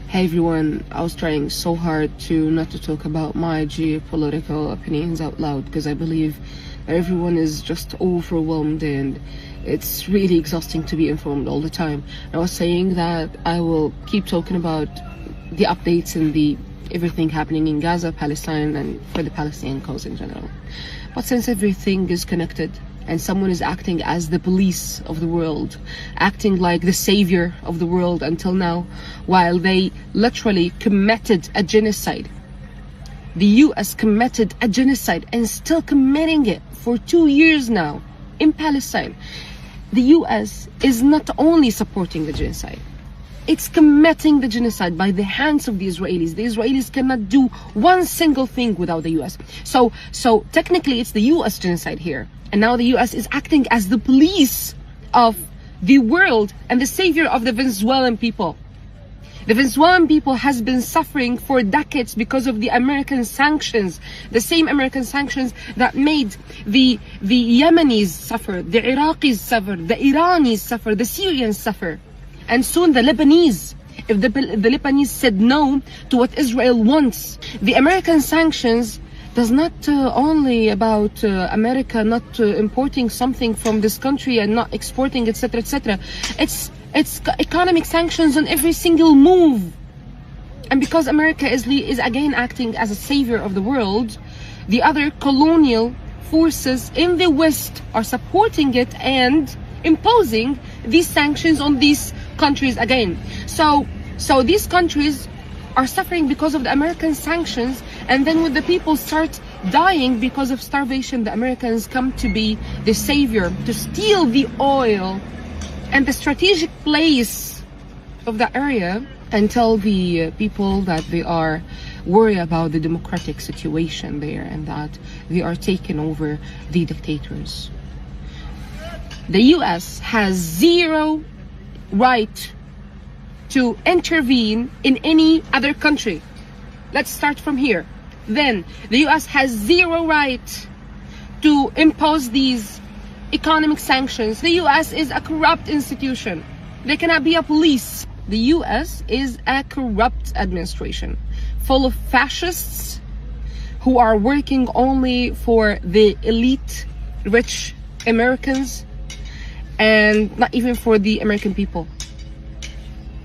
Hey everyone, I was trying so hard not to talk about my geopolitical opinions out loud because I believe that everyone is just overwhelmed and it's really exhausting to be informed all the time. I was saying that I will keep talking about the updates and everything happening in Gaza, Palestine, and for the Palestinian cause in general. But since everything is connected and someone is acting as the police of the world, acting like the savior of the world until now, while they literally committed a genocide. The US committed a genocide and still committing it for 2 years now in Palestine. The US is not only supporting the genocide, it's committing the genocide by the hands of the Israelis. The Israelis cannot do one single thing without the US. So technically it's the US genocide here. And now the US is acting as the police of the world and the savior of the Venezuelan people. The Venezuelan people has been suffering for decades because of the American sanctions. The same American sanctions that made the Yemenis suffer, the Iraqis suffer, the Iranis suffer, the Syrians suffer. And soon the Lebanese. If the Lebanese said no to what Israel wants. The American sanctions does not only about America not importing something from this country and not exporting, etc., etc. It's economic sanctions on every single move. And because America is again acting as a savior of the world, the other colonial forces in the West are supporting it and imposing these sanctions on these countries again. So these countries are suffering because of the American sanctions, and then when the people start dying because of starvation, the Americans come to be the savior, to steal the oil and the strategic place of the area, and tell the people that they are worried about the democratic situation there and that they are taking over the dictators. The US has zero right to intervene in any other country. Let's start from here. Then the US has zero right to impose these economic sanctions. The US is a corrupt institution. They cannot be a police. The US is a corrupt administration full of fascists who are working only for the elite, rich Americans, and not even for the American people.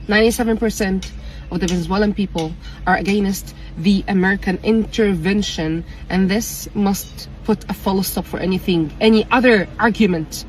97% of the Venezuelan people are against the American intervention, and this must put a full stop for any other argument